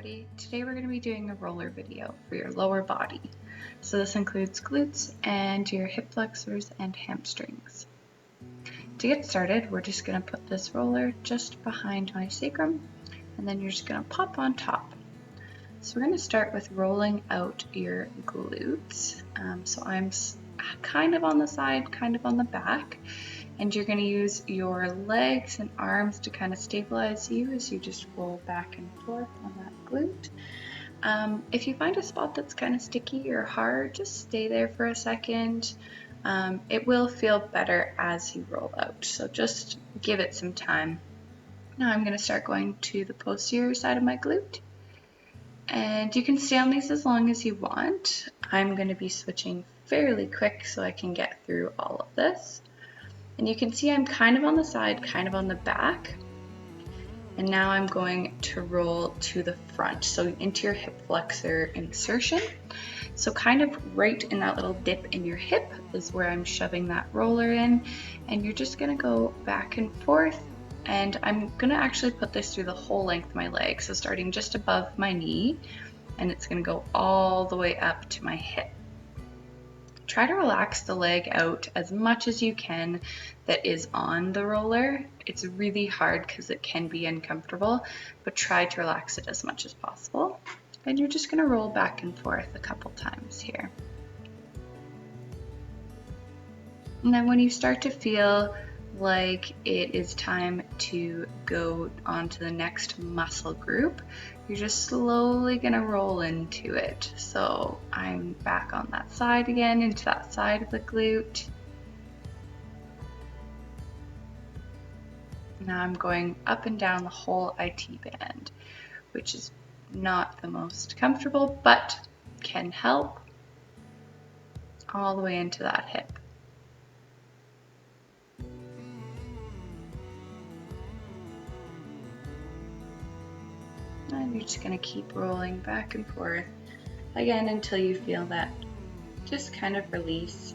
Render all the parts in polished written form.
everybody. Today we're going to be doing a roller video for your lower body. So this includes glutes and your hip flexors and hamstrings. To get started, we're just going to put this roller just behind my sacrum, and then you're just going to pop on top. So we're going to start with rolling out your glutes. So I'm kind of on the side, kind of on the back. And you're going to use your legs and arms to kind of stabilize you as you just roll back and forth on that glute. If you find a spot that's kind of sticky or hard, just stay there for a second. It will feel better as you roll out, so just give it some time. Now I'm going to start going to the posterior side of my glute. And you can stay on these as long as you want. I'm going to be switching fairly quick so I can get through all of this. And you can see I'm kind of on the side, kind of on the back. And now I'm going to roll to the front, so into your hip flexor insertion. So kind of right in that little dip in your hip is where I'm shoving that roller in. And you're just gonna go back and forth. And I'm gonna actually put this through the whole length of my leg. So starting just above my knee, and it's gonna go all the way up to my hip. Try to relax the leg out as much as you can that is on the roller. It's really hard because it can be uncomfortable, but try to relax it as much as possible. And you're just going to roll back and forth a couple times here. And then when you start to feel like it is time to go on to the next muscle group, you're just slowly going to roll into it. So I'm back on that side again, into that side of the glute. Now I'm going up and down the whole IT band, which is not the most comfortable, but can help, all the way into that hip. And you're just going to keep rolling back and forth again until you feel that just kind of release.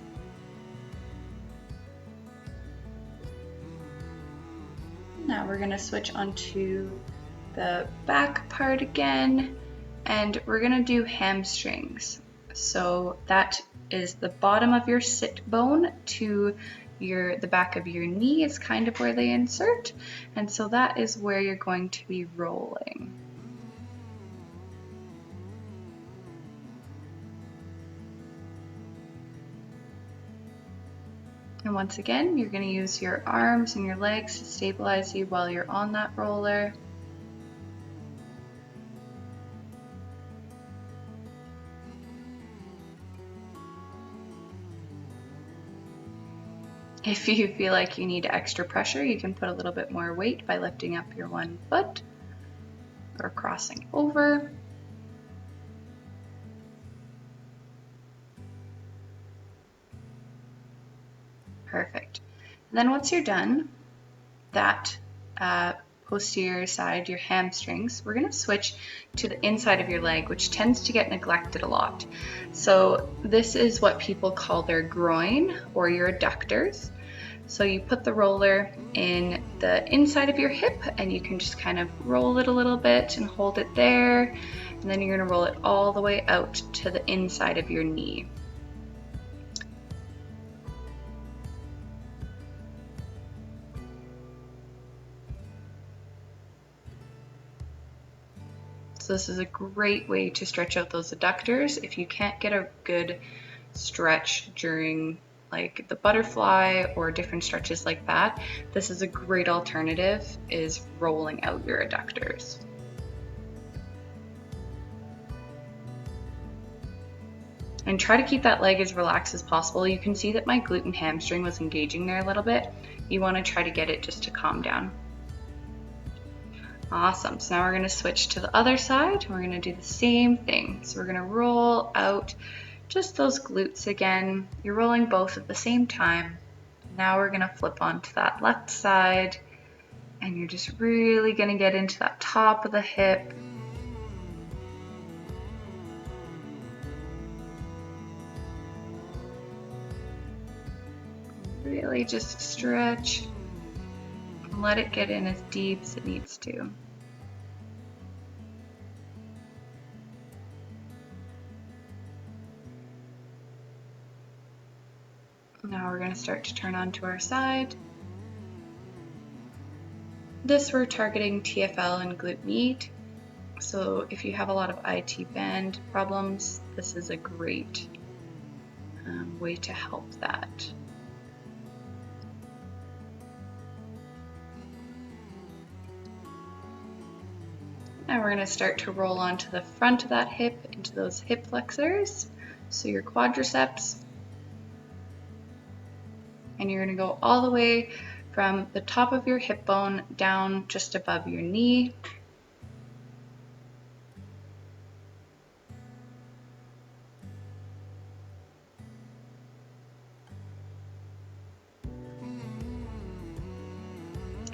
Now we're going to switch onto the back part again, and we're going to do hamstrings. So that is the bottom of your sit bone to the back of your knee is kind of where they insert, and so that is where you're going to be rolling. And once again, you're going to use your arms and your legs to stabilize you while you're on that roller. If you feel like you need extra pressure, you can put a little bit more weight by lifting up your one foot or crossing over. Perfect. And then once you're done, that posterior side, your hamstrings, we're going to switch to the inside of your leg, which tends to get neglected a lot. So this is what people call their groin or your adductors. So you put the roller in the inside of your hip, and you can just kind of roll it a little bit and hold it there, and then you're going to roll it all the way out to the inside of your knee. So this is a great way to stretch out those adductors. If you can't get a good stretch during like the butterfly or different stretches like that, this is a great alternative, is rolling out your adductors. And try to keep that leg as relaxed as possible. You can see that my glute and hamstring was engaging there a little bit. You want to try to get it just to calm down. Awesome. So now we're going to switch to the other side. We're going to do the same thing. So we're going to roll out just those glutes again. You're rolling both at the same time. Now we're going to flip onto that left side, and you're just really going to get into that top of the hip. Really just stretch and let it get in as deep as it needs to. Now we're going to start to turn onto our side. This we're targeting TFL and glute med. So if you have a lot of IT band problems, this is a great way to help that. Now we're going to start to roll onto the front of that hip into those hip flexors, so your quadriceps, and you're going to go all the way from the top of your hip bone down just above your knee.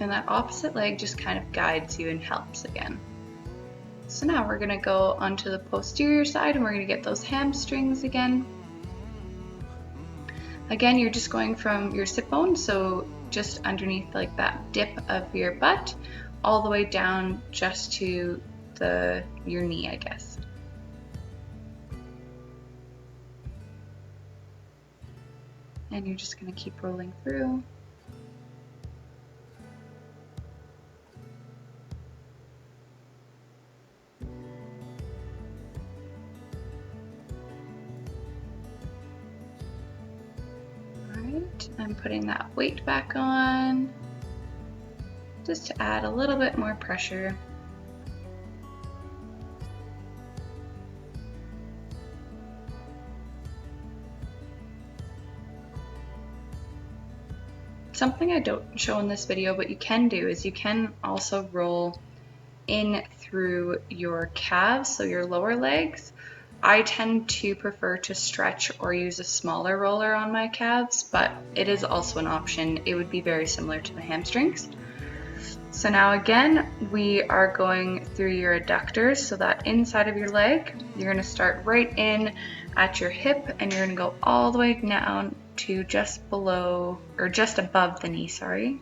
And that opposite leg just kind of guides you and helps again. So now we're going to go onto the posterior side and we're going to get those hamstrings again. Again, you're just going from your sit bone, so just underneath like that dip of your butt, all the way down just to your knee, I guess. And you're just going to keep rolling through. Alright, I'm putting that weight back on just to add a little bit more pressure. Something I don't show in this video, but you can do, is you can also roll in through your calves, so your lower legs. I tend to prefer to stretch or use a smaller roller on my calves, but it is also an option. It would be very similar to the hamstrings. So now again, we are going through your adductors, so that inside of your leg. You're going to start right in at your hip and you're going to go all the way down to just below, or just above the knee, sorry.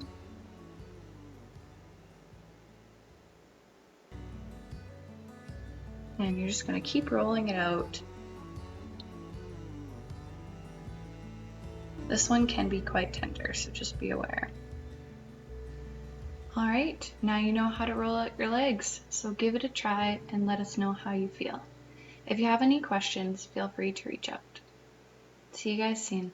And you're just going to keep rolling it out. This one can be quite tender, so just be aware. Alright, now you know how to roll out your legs, so give it a try and let us know how you feel. If you have any questions, feel free to reach out. See you guys soon.